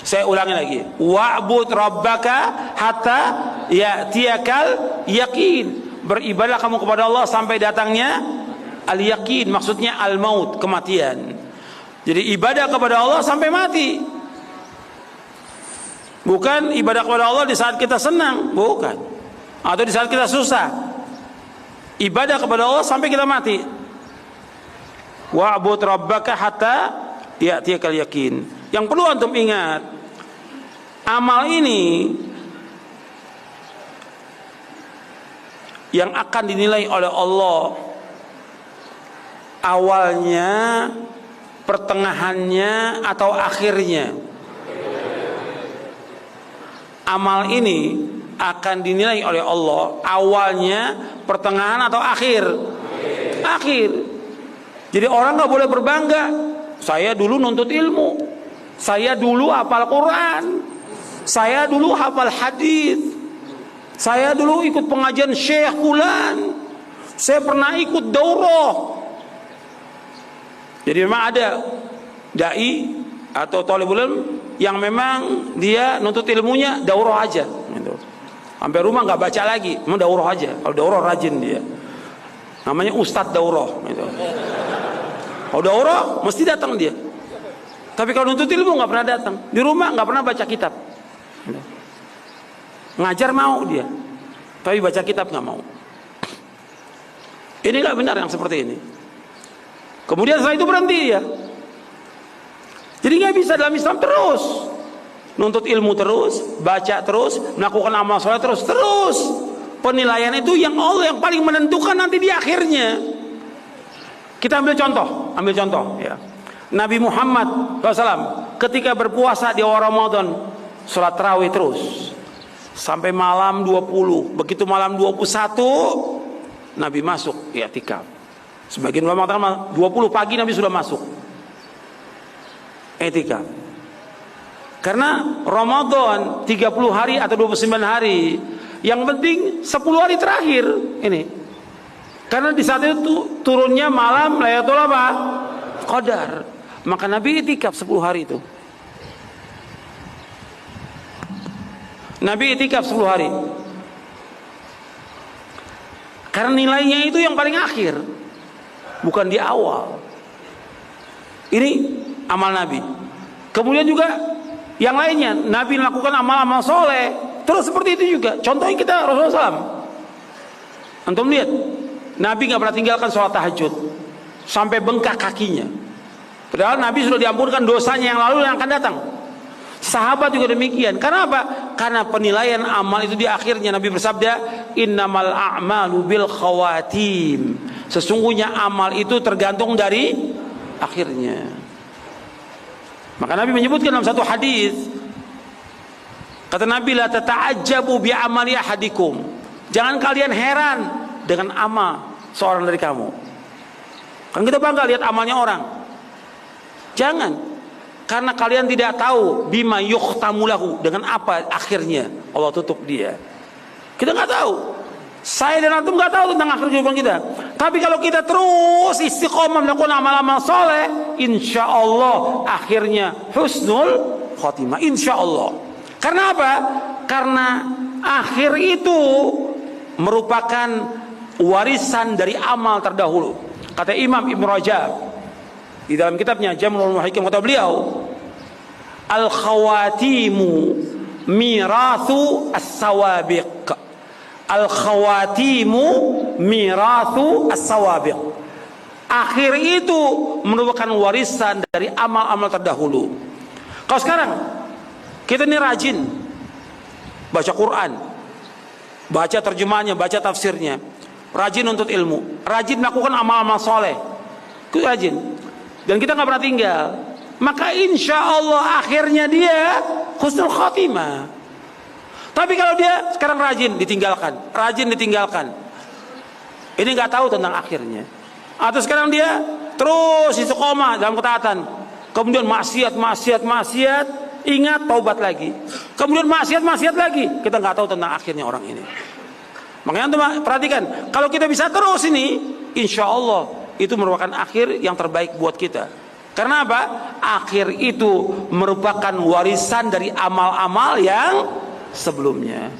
Saya ulangi lagi. Wa'bud rabbaka hatta ya'tiyakal yakin. Beribadah kamu kepada Allah sampai datangnya al-yakin, maksudnya al-maut, kematian. Jadi ibadah kepada Allah sampai mati. Bukan ibadah kepada Allah di saat kita senang, bukan. Atau di saat kita susah. Ibadah kepada Allah sampai kita mati. Wa'bud rabbaka hatta ya'tiyakal yakin. Yang perlu antum ingat, amal ini yang akan dinilai oleh Allah awalnya, pertengahannya, atau akhirnya. Amal ini akan dinilai oleh Allah awalnya, pertengahan, atau akhir. Akhir. Jadi orang nggak boleh berbangga. Saya dulu nuntut ilmu, saya dulu hafal Quran, saya dulu hafal hadis, saya dulu ikut pengajian Syekh Fulan, saya pernah ikut daurah. Jadi memang ada dai atau thalibul ilm yang memang dia nuntut ilmunya daurah aja gitu. Sampai rumah nggak baca lagi, mau daurah aja. Kalau daurah rajin dia, namanya ustadz daurah gitu. Kalau daurah mesti datang dia. Tapi kalau nuntut ilmu nggak pernah datang. Di rumah nggak pernah baca kitab. Ngajar mau dia, tapi baca kitab nggak mau. Ini nggak benar yang seperti ini. Kemudian setelah itu berhenti ya. Jadi nggak bisa dalam Islam terus nuntut ilmu terus, baca terus, melakukan amal soleh terus. Penilaian itu yang Allah yang paling menentukan nanti di akhirnya. Kita ambil contoh ya. Nabi Muhammad SAW ketika berpuasa di awal Ramadan, sholat tarawih terus sampai malam 20. Begitu malam 21 Nabi masuk i'tikaf. Sebagian ulama mengatakan 20 pagi Nabi sudah masuk i'tikaf. Karena Ramadan 30 hari atau 29 hari, yang penting 10 hari terakhir ini. Karena di saat itu turunnya malam Lailatul Qadar. Maka Nabi i'tikaf 10 hari itu. Nabi i'tikaf 10 hari. Karena nilainya itu yang paling akhir, bukan di awal. Ini amal Nabi. Kemudian juga yang lainnya, Nabi melakukan amal-amal soleh terus seperti itu juga. Contohnya kita Rasulullah SAW. Antum lihat, Nabi nggak pernah tinggalkan sholat tahajud sampai bengkak kakinya. Padahal Nabi sudah diampunkan dosanya yang lalu yang akan datang. Sahabat juga demikian. Karena apa? Karena penilaian amal itu di akhirnya. Nabi bersabda, innamal a'malu bil khawatim. Sesungguhnya amal itu tergantung dari akhirnya. Maka Nabi menyebutkan dalam satu hadis, kata Nabi, la tata'ajjabu bi amali ahadikum. Jangan kalian heran dengan amal seorang dari kamu. Kan kita bangga lihat amalnya orang. Jangan, karena kalian tidak tahu bima yukhtamulahu, dengan apa akhirnya Allah tutup dia. Kita nggak tahu. Saya dan antum nggak tahu tentang akhir kehidupan kita. Tapi kalau kita terus istiqomah melakukan amal-amal soleh, insya Allah akhirnya husnul khotimah. Insya Allah. Karena apa? Karena akhir itu merupakan warisan dari amal terdahulu. Kata Imam Ibn Rajab di dalam kitabnya Jam'ul Muhakkim, kata beliau, al-khawatimu mirathu as-sawabiq. Al-khawatimu mirathu as-sawabiq. Akhir itu merupakan warisan dari amal-amal terdahulu. Kalau sekarang kita ini rajin baca Quran, baca terjemahnya, baca tafsirnya, rajin untuk ilmu, rajin melakukan amal-amal soleh, rajin, dan kita nggak pernah tinggal, maka insya Allah akhirnya dia husnul khotimah. Tapi kalau dia sekarang rajin ditinggalkan, ini nggak tahu tentang akhirnya. Atau sekarang dia terus istiqomah dalam ketaatan, kemudian maksiat, ingat taubat lagi, kemudian maksiat lagi, kita nggak tahu tentang akhirnya orang ini. Makanya antum perhatikan, kalau kita bisa terus ini, insya Allah itu merupakan akhir yang terbaik buat kita. Karena apa? Akhir itu merupakan warisan dari amal-amal yang sebelumnya.